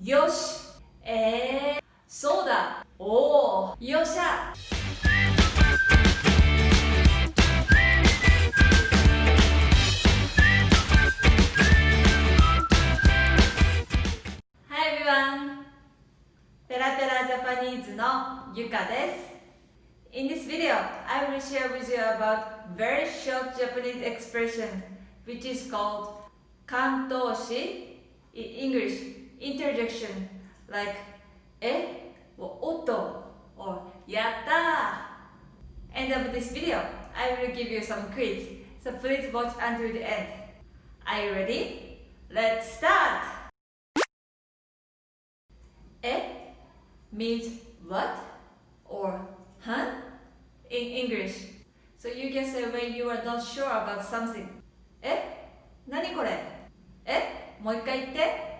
よし。そうだ。おお、よっしゃ。Hi everyone! ペラペラジャパニーズのゆかです。In this video, I will share with you about very short Japanese expression which is called 関東詞 in English interjection like or おっと or やったー。End of this video, I will give you some quiz, so please watch until the end. Are you ready? Let's start! means what or huh in English. So you can say when you are not sure about something. 何これ？もう一回言って。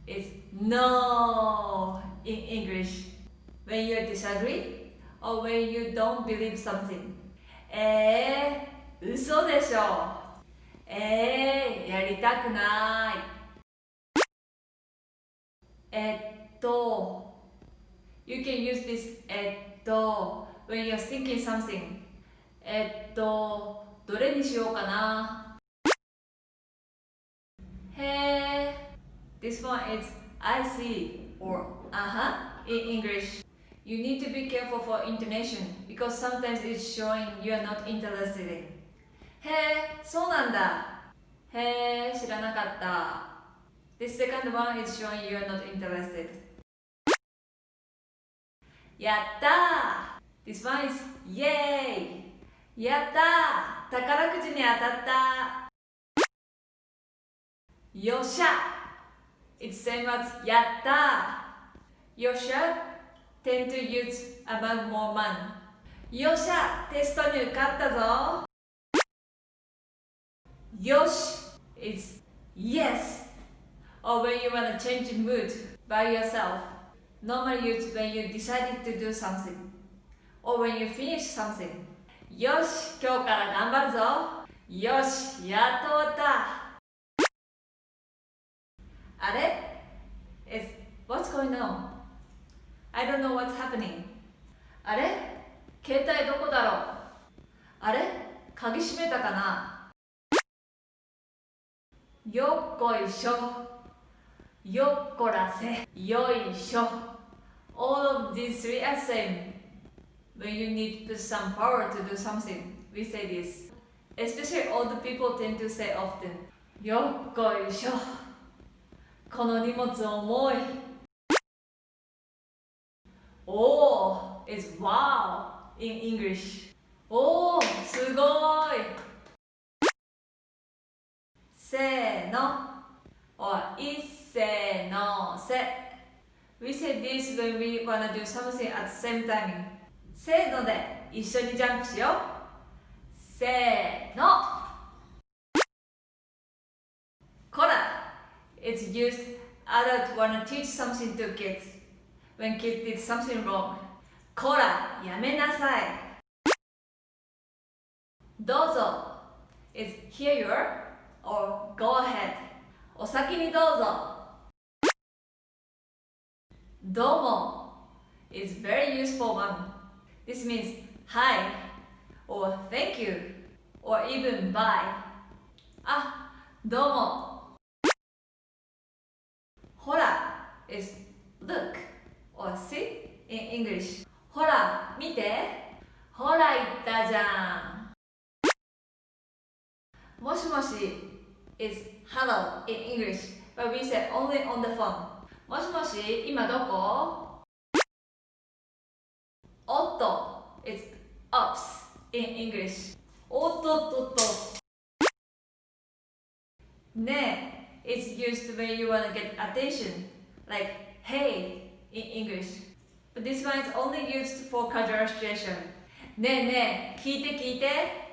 is no in English. When you disagree or when you don't believe something. 嘘でしょ。やりたくない。You can use this when you're thinking something. どれにしようかな。This one is I see or in English. You need to be careful for intonation because sometimes it's showing you are not interested in. そうなんだ。知らなかった。This second one is showing you are not interested. やったー This one is yay! やったー宝くじに当たったよっしゃ It's same as やったーよっしゃ tend to use about more man よっしゃテストに受かったぞよし It's yes! Or when you want to change mood by yourself. Normally used when you decided to do something. Or when you finish something. よし、今日から頑張るぞ。よし、やっと終わった。あれ It's what's going on? I don't know what's happening. あれ携帯どこだろうあれ鍵閉めたかなよっこいしょ。よっこらせ、よいしょ。All of these three are same. When you need to put some power to do something, we say this. Especially old people tend to say often. よっこいしょ。この荷物重い。おー is wow in English. おー、すごい。せーの。or いっせーのせ We say this when we wanna do something at the same time せーので一緒にジャンプしようせーのこら It's used adults wanna teach something to kids when kids did something wrong こらやめなさいどうぞ It's here you are or go aheadお先にどうぞ。どうも is very useful one. This means hi or thank you or even bye. あ、どうも。ほら is look or see in English. ほら、見て。ほら言ったじゃん。もしもし is hello in English, but we say only on the phone. もしもし、今どこおっと is ups in English. おっとっとっと。ねえ is used when you want to get attention, like hey in English. But this one is only used for casual situation. ねえねえ、聞いて聞いて。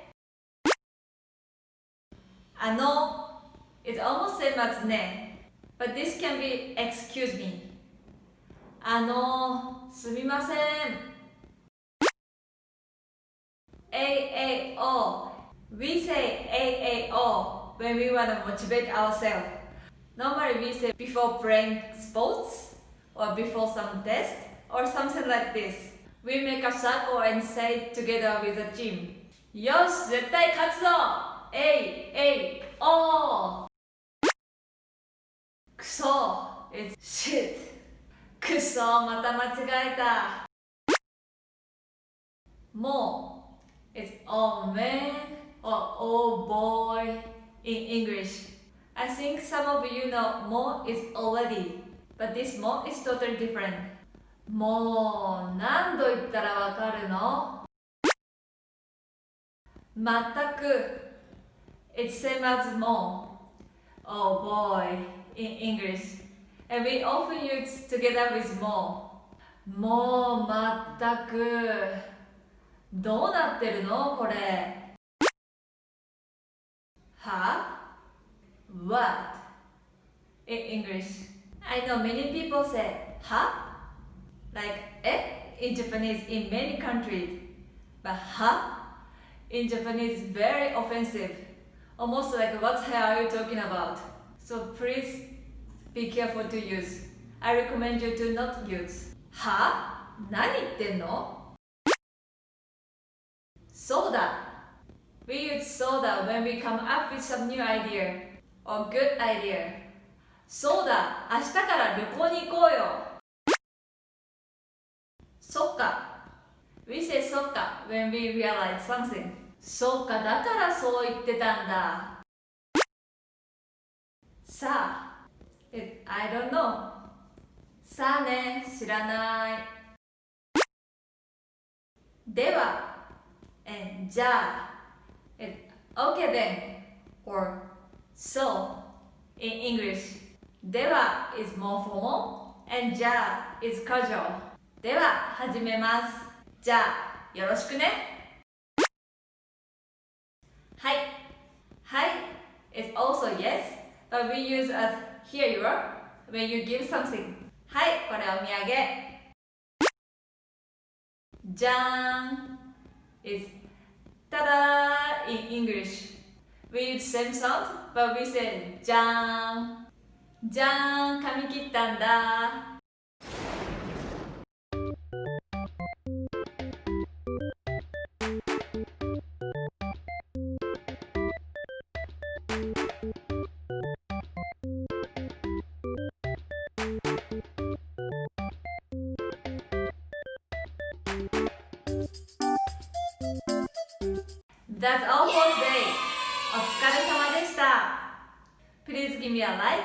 It's almost same as ね but this can be excuse me すみません AAO We say AAO when we want to motivate ourselves. Normally we say before playing sports or before some test or something like this. We make a circle and say it together with the team. よし、絶対勝つぞ！えい、えい、おー！くそ It's shit! くそまた間違えた。もう It's oh man or oh boy in English. I think some of you know more is already, but this more is totally different. もう何度言ったらわかるの？全く It's same as more. Oh boy in English. And we often use together with more. もう全くどうなってるのこれ？は？ What? In English. I know many people say は? Like え in Japanese in many countries. But は? In Japanese is very offensive. Almost like what the hell are you talking about? So please be careful to use. I recommend you to not use. は? 何言ってんの? Soda. We use soda when we come up with some new idea or good idea. Soda, 明日から旅行に行こうよ。そっか。We say そっか when we realize something. そっか、だからそう言ってたんだ。さあ、I don't know. さあね、知らない。では、じゃあ、okay then, or so in English. では is more formal and じゃあ is casual. では始めます。じゃあよろしくね。はい。はい is also yes, but we use as here you are when you give something. はい、これお土産。じゃーん is ただ in English. We use same sound, but we say じゃーん。じゃーん、髪切ったんだ。That's all for today. お疲れ様でした。Please give me a like,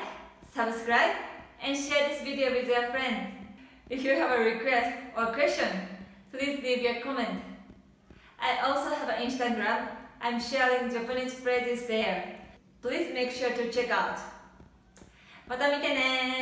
subscribe, and share this video with your friends. If you have a request or question, please leave your comment. I also have an Instagram. I'm sharing Japanese phrases there. Please make sure to check out. また見てね